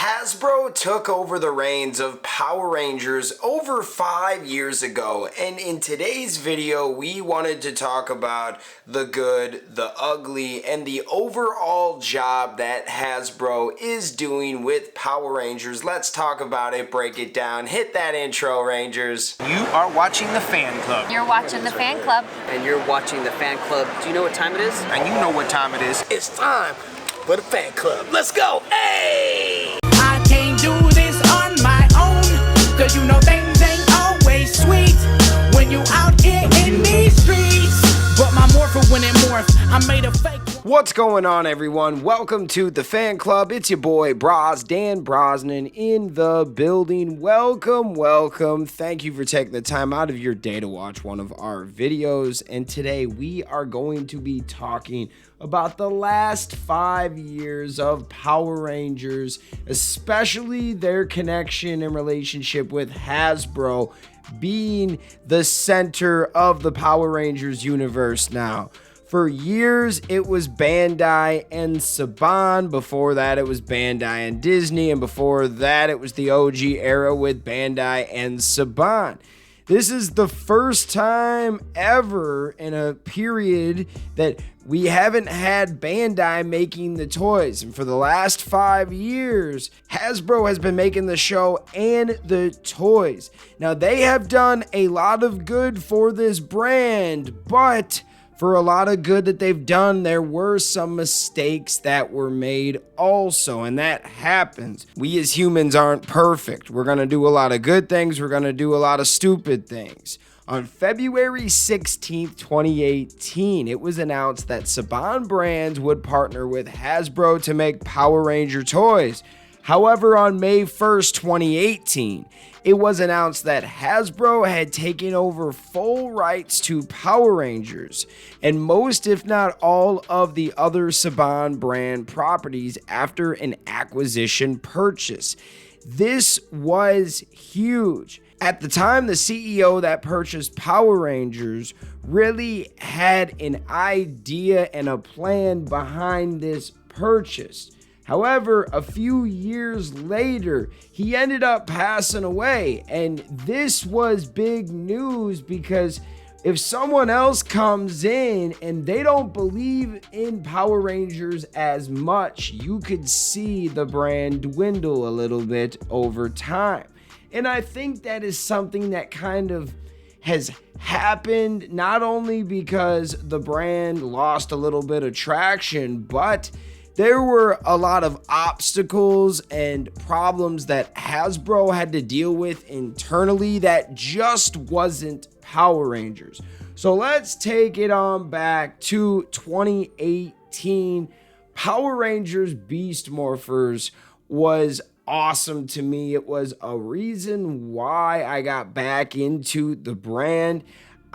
Hasbro took over the reins of Power Rangers over 5 years ago, and in today's video we wanted to talk about the good, the ugly, and the overall job that Hasbro is doing with Power Rangers. Let's talk about it, break it down. Hit that intro, Rangers. You are watching the Fan Club. You're watching the Fan Club. And you're watching the Fan Club. Do you know what time it is? And you know what time it is. It's time for the Fan Club. Let's go. Hey! I can't do this on my own, cause you know things ain't always sweet when you out here in these streets. But my morpher, when it morphed, I made a fake. What's going on, everyone? Welcome to the Fan Club. It's your boy Dan Brosnan in the building. Welcome. Thank you for taking the time out of your day to watch one of our videos. And today we are going to be talking about the last 5 years of Power Rangers, especially their connection and relationship with Hasbro being the center of the Power Rangers universe now. For years, it was Bandai and Saban. Before that, it was Bandai and Disney. And before that, it was the OG era with Bandai and Saban. This is the first time ever in a period that we haven't had Bandai making the toys. And for the last 5 years, Hasbro has been making the show and the toys. Now, they have done a lot of good for this brand, but for a lot of good that they've done, there were some mistakes that were made also, and that happens. We as humans aren't perfect. We're going to do a lot of good things. We're going to do a lot of stupid things. On February 16th, 2018, it was announced that Saban Brands would partner with Hasbro to make Power Ranger toys. However, on May 1st, 2018, it was announced that Hasbro had taken over full rights to Power Rangers and most, if not all, of the other Saban brand properties after an acquisition purchase. This was huge. At the time, the CEO that purchased Power Rangers really had an idea and a plan behind this purchase. However, a few years later, he ended up passing away, and this was big news because if someone else comes in and they don't believe in Power Rangers as much, you could see the brand dwindle a little bit over time. And I think that is something that kind of has happened not only because the brand lost a little bit of traction, but there were a lot of obstacles and problems that Hasbro had to deal with internally that just wasn't Power Rangers. So let's take it on back to 2018. Power Rangers Beast Morphers was awesome to me. It was a reason why I got back into the brand.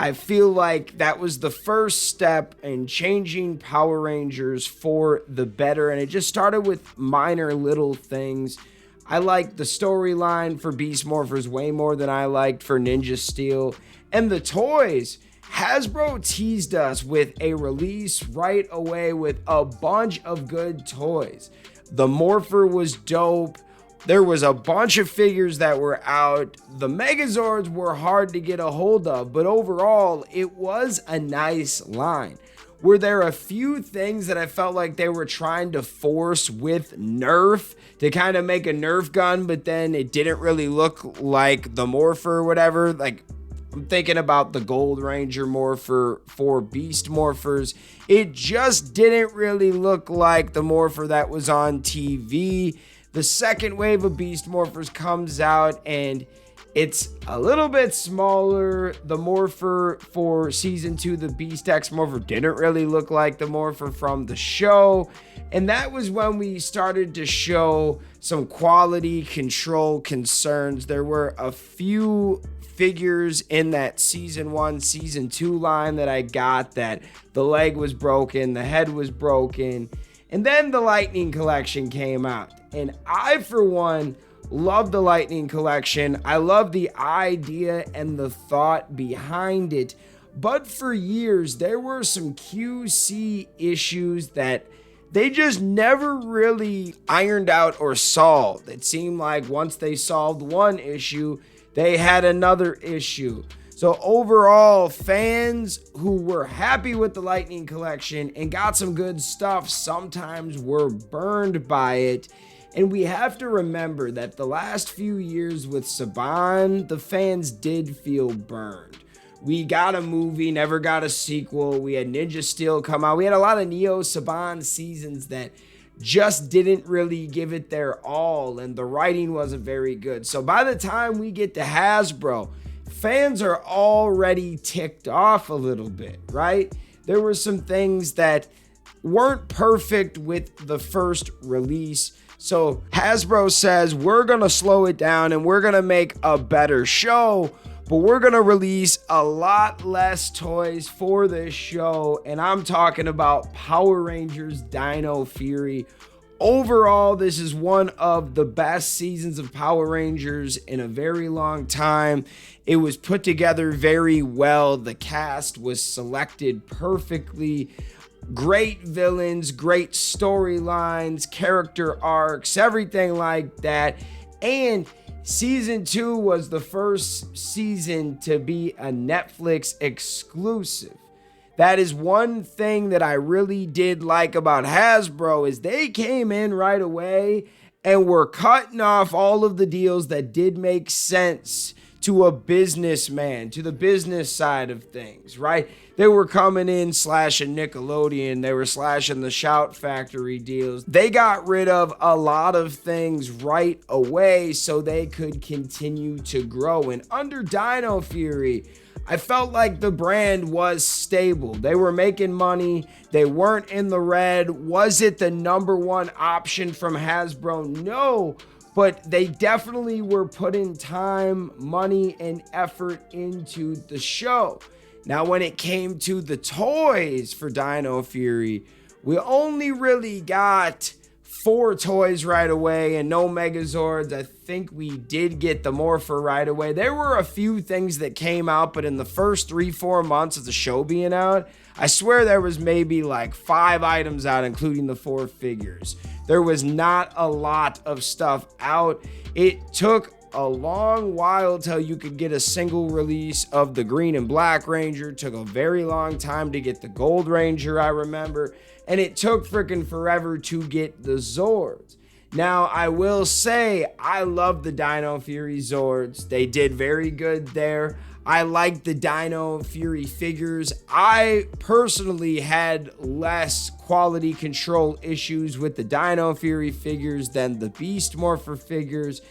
I feel like that was the first step in changing Power Rangers for the better, and it just started with minor little things. I liked the storyline for Beast Morphers way more than I liked for Ninja Steel. And the toys, Hasbro teased us with a release right away with a bunch of good toys. The Morpher was dope. There was a bunch of figures that were out. The Megazords were hard to get a hold of, but overall, it was a nice line. Were there a few things that I felt like they were trying to force with Nerf to kind of make a Nerf gun, but then it didn't really look like the Morpher or whatever? Like, I'm thinking about the Gold Ranger Morpher for Beast Morphers. It just didn't really look like the Morpher that was on TV. The second wave of Beast Morphers comes out and it's a little bit smaller. The Morpher for season 2, the Beast X Morpher, didn't really look like the Morpher from the show. And that was when we started to show some quality control concerns. There were a few figures in that season 1, season 2 line that I got that the leg was broken, the head was broken. And then the Lightning Collection came out. And I, for one, love the Lightning Collection. I love the idea and the thought behind it. But for years, there were some QC issues that they just never really ironed out or solved. It seemed like once they solved one issue, they had another issue. So overall, fans who were happy with the Lightning collection and got some good stuff sometimes were burned by it. And we have to remember that the last few years with Saban, the fans did feel burned. We got a movie, never got a sequel. We had Ninja Steel come out. We had a lot of Neo Saban seasons that just didn't really give it their all, and the writing wasn't very good. So by the time we get to Hasbro, fans are already ticked off a little bit, right? There were some things that weren't perfect with the first release. So Hasbro says, we're going to slow it down and we're going to make a better show, but we're going to release a lot less toys for this show. And I'm talking about Power Rangers Dino Fury. Overall, this is one of the best seasons of Power Rangers in a very long time. It was put together very well. The cast was selected perfectly. Great villains, great storylines, character arcs, everything like that. And season 2 was the first season to be a Netflix exclusive. That is one thing that I really did like about Hasbro, is they came in right away and were cutting off all of the deals that did make sense to a businessman, to the business side of things, right? They were coming in slashing Nickelodeon. They were slashing the Shout Factory deals. They got rid of a lot of things right away so they could continue to grow. And under Dino Fury, I felt like the brand was stable. They were making money. They weren't in the red. Was it the number one option from Hasbro? No, but they definitely were putting time, money, and effort into the show. Now, when it came to the toys for Dino Fury, we only really got 4 toys right away and no Megazords. I think we did get the Morpher right away. There were a few things that came out, but in the first 3-4 months of the show being out, I swear there was maybe like 5 items out, including the 4 figures. There was not a lot of stuff out. It took a long while till you could get a single release of the Green and Black Ranger. It took a very long time to get the Gold Ranger, I remember. And it took freaking forever to get the Zords. Now, I will say, I love the Dino Fury Zords. They did very good there. I like the Dino Fury figures. I personally had less quality control issues with the Dino Fury figures than the Beast Morpher figures.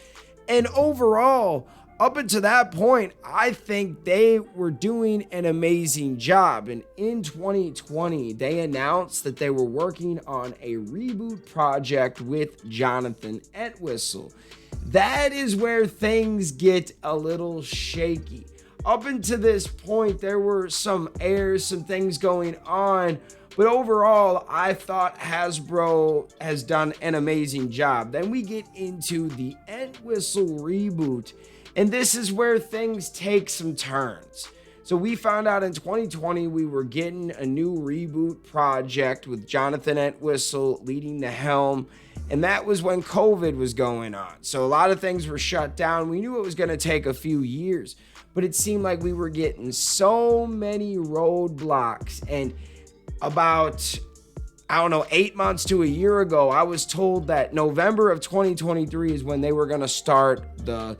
And overall, up until that point, I think they were doing an amazing job. And in 2020, they announced that they were working on a reboot project with Jonathan Entwistle. That is where things get a little shaky. Up until this point, there were some airs, some things going on. But overall, I thought Hasbro has done an amazing job. Then we get into the Entwistle reboot. And this is where things take some turns. So we found out in 2020 we were getting a new reboot project with Jonathan Entwistle leading the helm. And that was when COVID was going on. So a lot of things were shut down. We knew it was going to take a few years. But it seemed like we were getting so many roadblocks. And about, 8 months to a year ago, I was told that November of 2023 is when they were going to start the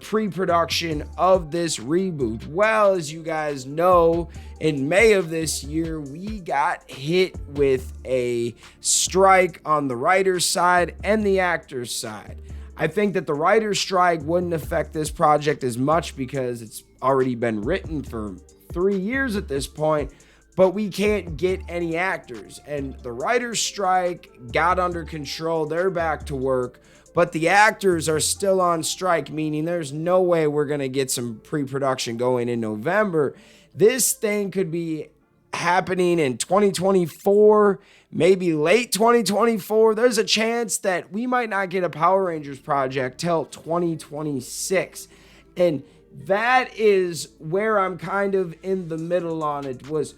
pre-production of this reboot. Well, as you guys know, in May of this year, we got hit with a strike on the writer's side and the actor's side. I think that the writer's strike wouldn't affect this project as much because it's already been written for 3 years at this point, but we can't get any actors. And the writer's strike got under control. They're back to work. But the actors are still on strike, meaning there's no way we're going to get some pre-production going in November. This thing could be happening in 2024, maybe late 2024. There's a chance that we might not get a Power Rangers project till 2026. And that is where I'm kind of in the middle on it. Was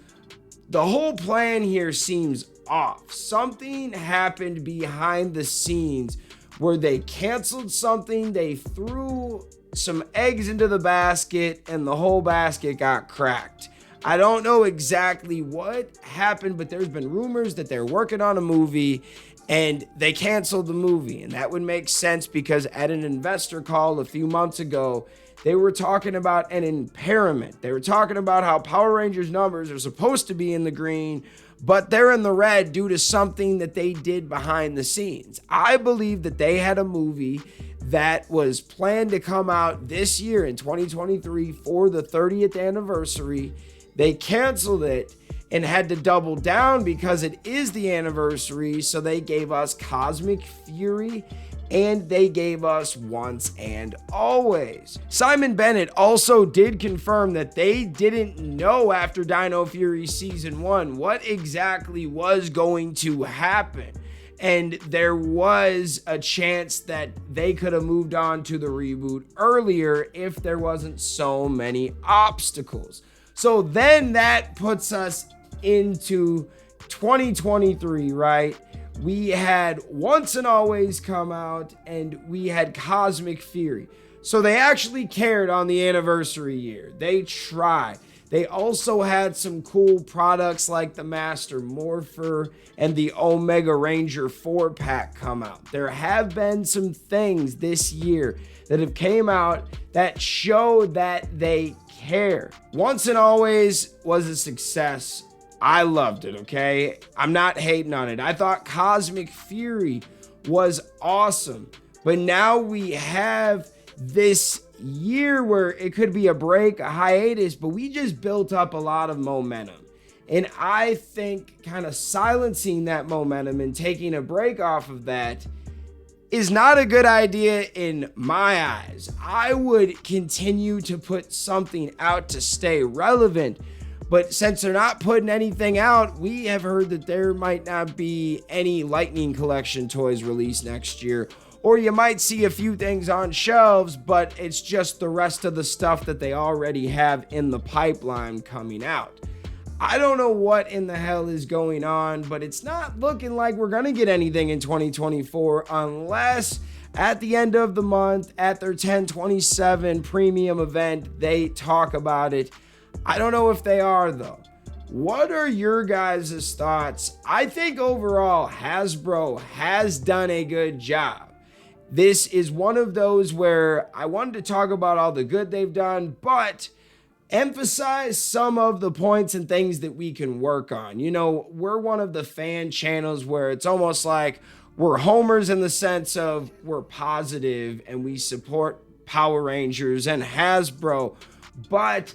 the whole plan here seems off. Something happened behind the scenes where they canceled something, they threw some eggs into the basket, and the whole basket got cracked. I don't know exactly what happened, but there's been rumors that they're working on a movie and they canceled the movie. And that would make sense because at an investor call a few months ago, they were talking about an impairment. They were talking about how Power Rangers numbers are supposed to be in the green, but they're in the red due to something that they did behind the scenes. I believe that they had a movie that was planned to come out this year in 2023 for the 30th anniversary. They canceled it and had to double down because it is the anniversary. So they gave us Cosmic Fury and they gave us Once and Always. Simon Bennett also did confirm that they didn't know after Dino Fury Season 1 what exactly was going to happen. And there was a chance that they could have moved on to the reboot earlier if there wasn't so many obstacles. So then that puts us into 2023, right? We had Once and Always come out and we had Cosmic Fury. So they actually cared on the anniversary year. They tried. They also had some cool products like the Master Morpher and the Omega Ranger 4-pack come out. There have been some things this year that have came out that show that they care. Once and Always was a success. I loved it, okay? I'm not hating on it. I thought Cosmic Fury was awesome. But now we have this year where it could be a break, a hiatus, but we just built up a lot of momentum. And I think kind of silencing that momentum and taking a break off of that is not a good idea in my eyes. I would continue to put something out to stay relevant. But since they're not putting anything out, we have heard that there might not be any Lightning Collection toys released next year. Or you might see a few things on shelves, but it's just the rest of the stuff that they already have in the pipeline coming out. I don't know what in the hell is going on, but it's not looking like we're going to get anything in 2024 unless at the end of the month at their 10/27 premium event, they talk about it. I don't know if they are though. What are your guys' thoughts? I think overall Hasbro has done a good job. This is one of those where I wanted to talk about all the good they've done, but emphasize some of the points and things that we can work on. You know, we're one of the fan channels where it's almost like we're homers in the sense of we're positive and we support Power Rangers and Hasbro, but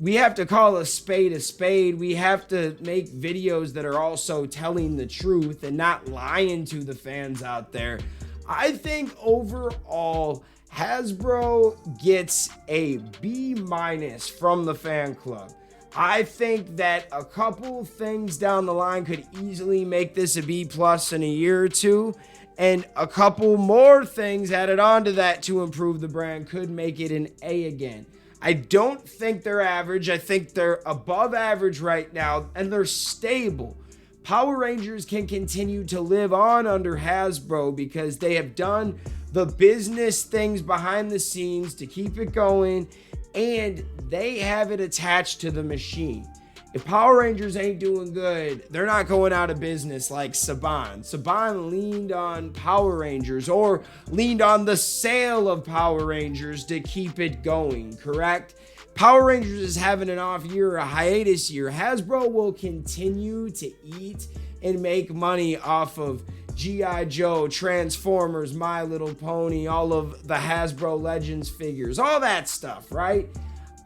we have to call a spade a spade. We have to make videos that are also telling the truth and not lying to the fans out there. I think overall, Hasbro gets a B- from the fan club. I think that a couple things down the line could easily make this a B+ in a year or two, and a couple more things added on to that to improve the brand could make it an A again. I don't think they're average. I think they're above average right now, and they're stable. Power Rangers can continue to live on under Hasbro because they have done the business things behind the scenes to keep it going, and they have it attached to the machine. If Power Rangers ain't doing good, they're not going out of business like Saban. Saban leaned on Power Rangers or leaned on the sale of Power Rangers to keep it going, correct? Power Rangers is having an off year, a hiatus year. Hasbro will continue to eat and make money off of G.I. Joe, Transformers, My Little Pony, all of the Hasbro Legends figures, all that stuff, right?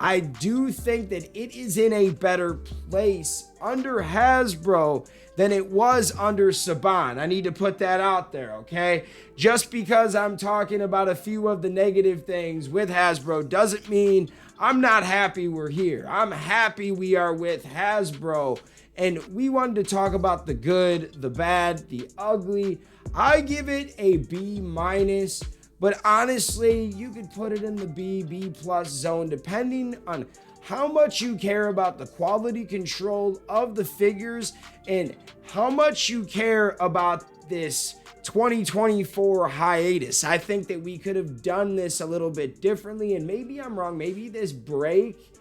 I do think that it is in a better place under Hasbro than it was under Saban. I need to put that out there, okay? Just because I'm talking about a few of the negative things with Hasbro doesn't mean I'm not happy we're here. I'm happy we are with Hasbro. And we wanted to talk about the good, the bad, the ugly. I give it a B-, but honestly, you could put it in the B plus zone depending on how much you care about the quality control of the figures and how much you care about this 2024 hiatus. I think that we could have done this a little bit differently, and maybe I'm wrong. Maybe this break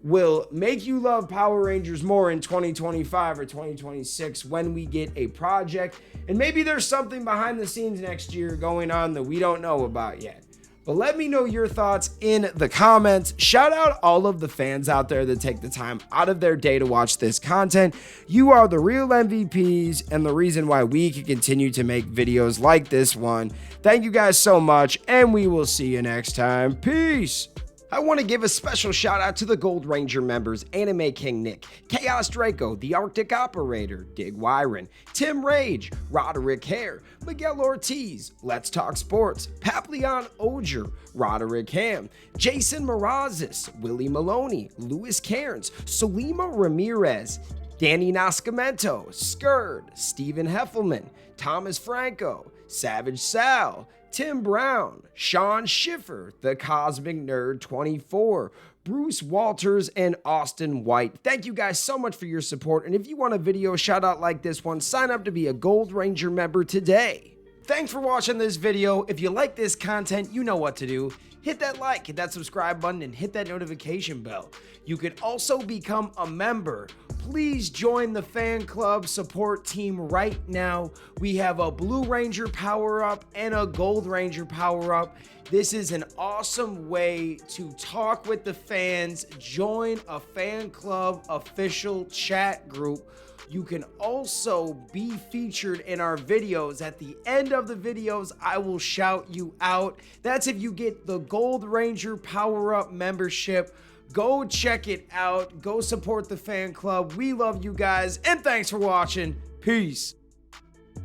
will make you love Power Rangers more in 2025 or 2026 when we get a project. And maybe there's something behind the scenes next year going on that we don't know about yet. But let me know your thoughts in the comments. Shout out all of the fans out there that take the time out of their day to watch this content. You are the real MVPs and the reason why we can continue to make videos like this one. Thank you guys so much, and we will see you next time. Peace. I want to give a special shout out to the Gold Ranger members: Anime King Nick, Chaos Draco, The Arctic Operator, Dig Wyron, Tim Rage, Roderick Hare, Miguel Ortiz, Let's Talk Sports, Papillon Oger, Roderick Ham, Jason Morazes, Willie Maloney, Louis Cairns, Solima Ramirez, Danny Nascimento, Skird, Stephen Heffelman, Thomas Franco, Savage Sal, Tim Brown, Sean Schiffer, The Cosmic Nerd 24, Bruce Walters, and Austin White. Thank you guys so much for your support, and if you want a video shout out like this one, sign up to be a Gold Ranger member today. Thanks for watching this video. If you like this content, you know what to do. Hit that like, hit that subscribe button, and hit that notification bell. You can also become a member. Please join the fan club support team right now. We have a Blue Ranger power-up and a Gold Ranger power-up. This is an awesome way to talk with the fans. Join a fan club official chat group. You can also be featured in our videos. At the end of the videos, I will shout you out. That's if you get the Gold Ranger Power-Up membership. Go check it out. Go support the fan club. We love you guys, and thanks for watching. Peace.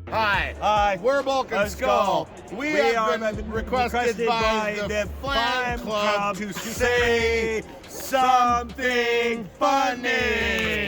Hi, we're Bulk and Skull. We have been requested by the fan club to say something funny.